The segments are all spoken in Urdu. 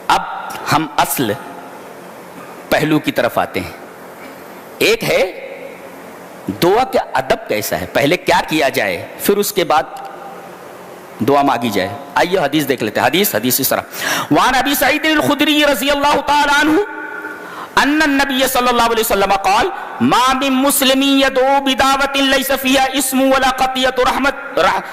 اب ہم اصل پہلو کی طرف آتے ہیں. ایک ہے دعا کا ادب کیسا ہے, پہلے کیا کیا جائے پھر اس کے بعد دعا مانگی جائے. آئیے حدیث دیکھ لیتے ہیں. حدیث اس طرح, وعن ابی سعید الخدری رضی اللہ تعالی عنہ ان النبي صلی اللہ علیہ وسلم قال ما من مسلم يدعو بدعوة ليس فيها اسم ولا قطيعة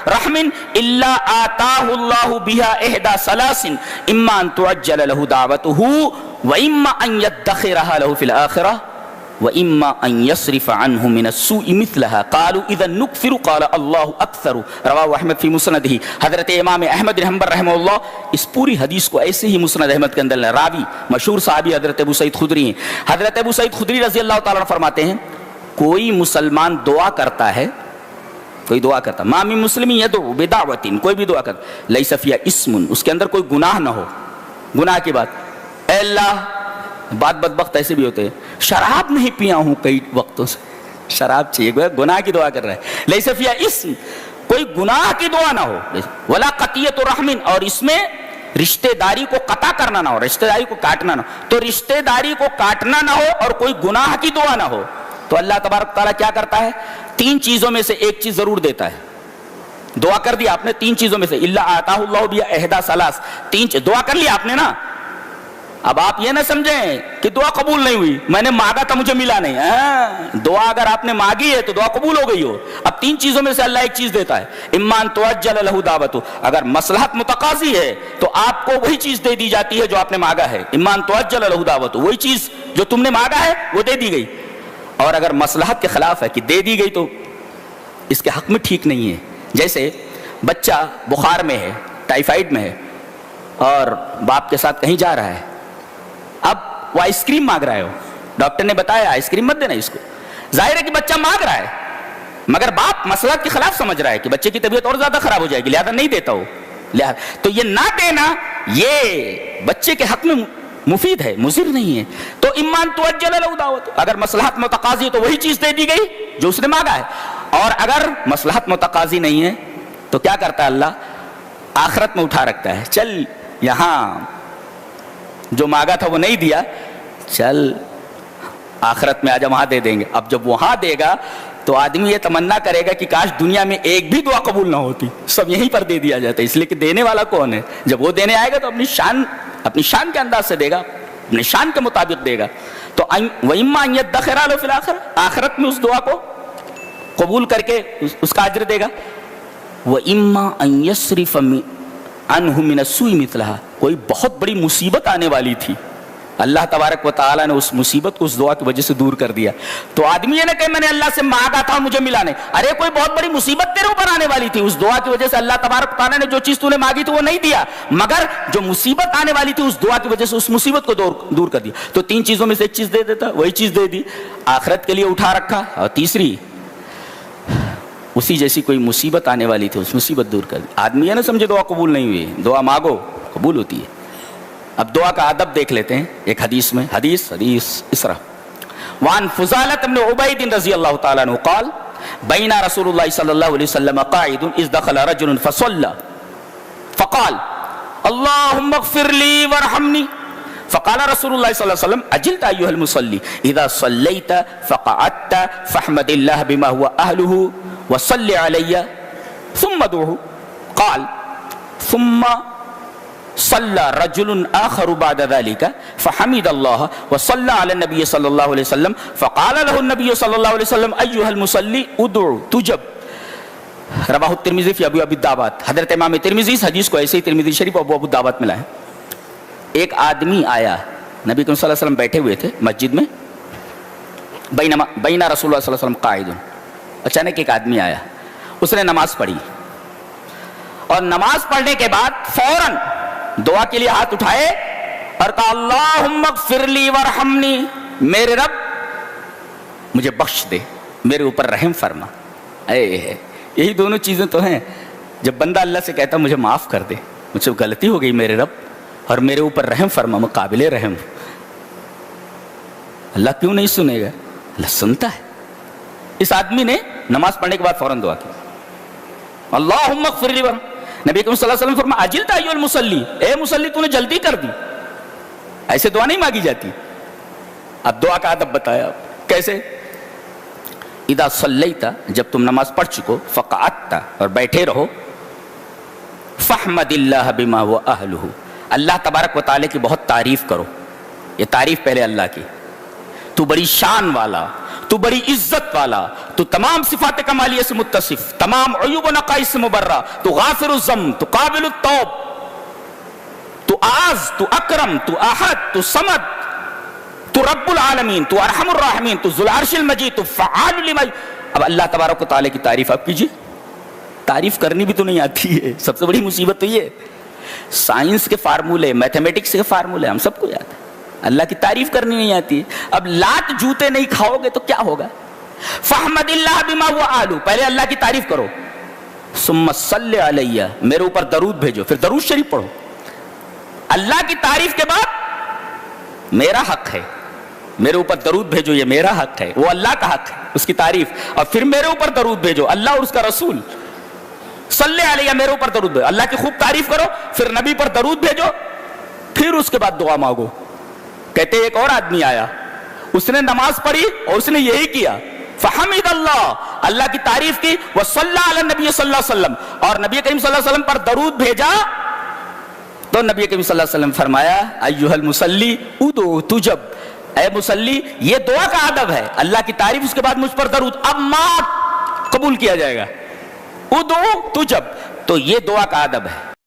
رحم الا آتاه الله بها احدى ثلاث اما ان تعجل له دعوته واما ان يدخرها له في الاخرة وَإِمَّا أَن يَصْرِفَ عَنْهُ مِنَ السُّوءِ مِثْلَهَا قَالُوا إِذَا نُكْفِرُ قَالَ اللَّهُ أَكْثَرُ رواہ احمد فی مسندہ. حضرت امام احمد بن حنبل رحمہ اللہ اس پوری حدیث کو ایسے ہی مسند احمد کے اندر لے. راوی مشہور صحابی حضرت ابو سعید خدری ہیں. حضرت ابو سعید خدری رضی اللہ تعالیٰ عنہ فرماتے ہیں کوئی مسلمان دعا کرتا ہے, کوئی دعا کرتا, ما من مسلم یدعو بدعوۃ, کوئی بھی دعا کرتا, لیس فیہا اسم, اس کے اندر کوئی گناہ نہ ہو. گناہ کی بات, اے اللہ, بات بدبخت ایسے بھی ہوتے ہیں, شراب نہیں پیا ہوں کئی وقتوں سے, شراب چاہیے, گناہ کی دعا کر رہا ہے. لیس فیہا اسم, کوئی گناہ کی دعا نہ ہو. ولا قطیعۃ رحم, اور اس میں رشتہ داری کو قطع کرنا نہ ہو, رشتہ داری کو کاٹنا نہ ہو. تو رشتہ داری کو کاٹنا نہ ہو اور کوئی گناہ کی دعا نہ ہو تو اللہ تبارک تعالیٰ کیا کرتا ہے, تین چیزوں میں سے ایک چیز ضرور دیتا ہے. دعا کر دی آپ نے تین چیزوں میں سے, الا آتاہ اللہ بہا احدی ثلاث, تین دعا کر لی آپ نے نا. اب آپ یہ نہ سمجھیں کہ دعا قبول نہیں ہوئی, میں نے مانگا تھا مجھے ملا نہیں. دعا اگر آپ نے مانگی ہے تو دعا قبول ہو گئی ہو. اب تین چیزوں میں سے اللہ ایک چیز دیتا ہے, اما ان تعجل له دعوته, اگر مصلحت متقاضی ہے تو آپ کو وہی چیز دے دی جاتی ہے جو آپ نے مانگا ہے. اما ان تعجل له دعوته, وہی چیز جو تم نے مانگا ہے وہ دے دی گئی. اور اگر مصلحت کے خلاف ہے کہ دے دی گئی تو اس کے حق میں ٹھیک نہیں ہے. جیسے بچہ بخار میں ہے, ٹائیفائڈ میں ہے, اور باپ کے ساتھ کہیں جا رہا ہے, اب وہ آئس کریم مانگ رہا ہے, ڈاکٹر نے بتایا آئس کریم مت دینا اس کو. ظاہر ہے کہ بچہ مانگ رہا ہے, مگر باپ مصلحت کے خلاف سمجھ رہا ہے کہ بچے کی طبیعت اور زیادہ خراب ہو جائے گی, لہذا نہیں دیتا ہو. تو یہ نہ دینا یہ بچے کے حق میں مفید ہے, مضر نہیں ہے. تو اما ان تعجل له دعوته, اگر مصلحت متقاضی ہے تو وہی چیز دے دی گئی جو اس نے مانگا ہے. اور اگر مصلحت متقاضی نہیں ہے تو کیا کرتا ہے اللہ, آخرت میں اٹھا رکھتا ہے. چل یہاں جو مانگا تھا وہ نہیں دیا, چل آخرت میں آجا وہاں دے دیں گے. اب جب وہاں دے گا تو آدمی یہ تمنا کرے گا کہ کاش دنیا میں ایک بھی دعا قبول نہ ہوتی, سب یہیں پر دے دیا جاتا ہے. اس لیے کہ دینے والا کون ہے, جب وہ دینے آئے گا تو اپنی شان کے انداز سے دے گا, اپنی شان کے مطابق دے گا. تو وَإِمَّا أَن يَدَّخِرَ لَهُ فِي الْآخِرَةِ, آخرت میں اس دعا کو قبول کر کے اس کا اجر دے گا. وَإِمَّا أَن يَصْرِفَ عنہ من السوء مثلها, کوئی بہت بڑی مصیبت آنے والی تھی, اللہ تبارک و تعالیٰ نے اس مصیبت کو اس دعا کی وجہ سے دور کر دیا. تو آدمی یہ نہ کہ میں نے اللہ سے مانگا تھا مجھے ملا نہیں, ارے کوئی بہت بڑی مصیبت تیرے اوپر آنے والی تھی, اس دعا کی وجہ سے اللہ تبارک و تعالیٰ نے جو چیز تو نے مانگی تھی وہ نہیں دیا, مگر جو مصیبت آنے والی تھی اس دعا کی وجہ سے اس مصیبت کو دور کر دیا. تو تین چیزوں میں سے ایک چیز دے دیتا, وہی چیز دے دی, آخرت کے لیے اٹھا رکھا, اور تیسری اسی جیسی کوئی مصیبت آنے والی تھی اس مصیبت دور کر دی. آدمی یہ نہ سمجھے دعا قبول نہیں ہوئی, دعا مانگو قبول ہوتی ہے. اب دعا کا ادب دیکھ لیتے ہیں ایک حدیث میں. حدیث اس طرح, وعن فضالة بن عبید رضی اللہ تعالیٰ عنہ قال بین رسول اللہ صلی اللہ علیہ وسلم قاعد اذ دخل رجل فصلى فقال اللهم اغفر لي وارحمني فقال رسول الله صلى الله عليه وسلم اجلت ايها المصلي اذا صليت فقعدت فاحمد الله بما هو اهله وصل علي ثم ادعه. قال ثم صلى رجل آخر بعد ذلك فحمد الله وصلى على النبي صلى الله عليه وسلم فقال له النبي صلى الله عليه وسلم أيها المصلي ادعو تجب. رواہ الترمذی فی ابواب الدعوات. حضرت امام ترمذی اس حدیث کو ایسے ہی ترمذی شریف اور ابواب الدعوات میں لائے. ایک آدمی آیا, نبی کریم صلی اللہ علیہ وسلم بیٹھے ہوئے تھے مسجد میں, بین رسول اللہ صلی اللہ علیہ وسلم قاعد, اچانک ایک آدمی آیا, اس نے نماز پڑھی, اور نماز پڑھنے کے بعد فوراً دعا کے لیے ہاتھ اٹھائے اور کہا اللہم اغفر لی وارحمنی, میرے رب مجھے بخش دے, میرے اوپر رحم فرما. یہی دونوں چیزیں تو ہیں جب بندہ اللہ سے کہتا مجھے معاف کر دے, مجھ سے غلطی ہو گئی میرے رب, اور میرے اوپر رحم فرما, میں قابل رحم. اللہ کیوں نہیں سنے گا, اللہ سنتا ہے. اس آدمی نے نماز پڑھنے کے بعد فوراً دعا کی اللہم اغفر لی وارحمنی. نبی کریم صلی اللہ علیہ وسلم فرمایا اجلت ایھا المصلی, اے مصلی تو نے جلدی کر دی. ایسے دعا نہیں مانگی جاتی. اب دعا کا ادب بتایا کیسے. اذا صلیت، جب تم نماز پڑھ چکو، فقعدت، اور بیٹھے رہو، فاحمد اللہ بما هو اہلہ، اللہ تبارک و تعالی کی بہت تعریف کرو. یہ تعریف پہلے اللہ کی. تو بڑی شان والا، تو بڑی عزت والا، تو تمام صفات کمالیہ سے متصف، تمام عیوب و نقائص سے مبرہ، تو غافر الذنب، تو قابل التوب، تو آز، تو اکرم، تو احد، تو صمد، تو رب العالمین، تو ارحم الراحمین، تو ذو العرش المجید، تو فعال لما. اب اللہ تبارک و تعالی کی تعریف آپ کیجیے. تعریف کرنی بھی تو نہیں آتی ہے. سب سے بڑی مصیبت تو یہ ہے. سائنس کے فارمولے، میتھمیٹکس کے فارمولے ہم سب کو یاد ہے، اللہ کی تعریف کرنی نہیں آتی. اب لات جوتے نہیں کھاؤ گے تو کیا ہوگا. فاحمد اللہ بما هو اہلہ، پہلے اللہ کی تعریف کرو. ثم صلی علیہ، میرے اوپر درود بھیجو، پھر درود شریف پڑھو. اللہ کی تعریف کے بعد میرا حق ہے، میرے اوپر درود بھیجو، یہ میرا حق ہے، وہ اللہ کا حق ہے اس کی تعریف. اور پھر میرے اوپر درود بھیجو، اللہ اور اس کا رسول. صلی علیہ، میرے اوپر درود بھیجو، اللہ کی خوب تعریف کرو، پھر نبی پر درود بھیجو، پھر اس کے بعد دعا مانگو. کہتے ایک اور آدمی آیا، اس نے نماز پڑھی اور اس نے یہی کیا، فحمد اللہ، اللہ کی تعریف کی، وصلی علی النبی صلی اللہ علیہ وسلم، اور نبی کریم صلی اللہ علیہ وسلم پر درود بھیجا. تو نبی کریم صلی اللہ علیہ وسلم فرمایا ایھا المصلی ادعو تجب، اے مصلی یہ دعا کا ادب ہے، اللہ کی تعریف اس کے بعد مجھ پر درود، اب مات قبول کیا جائے گا. ادعو تجب، تو یہ دعا کا ادب ہے.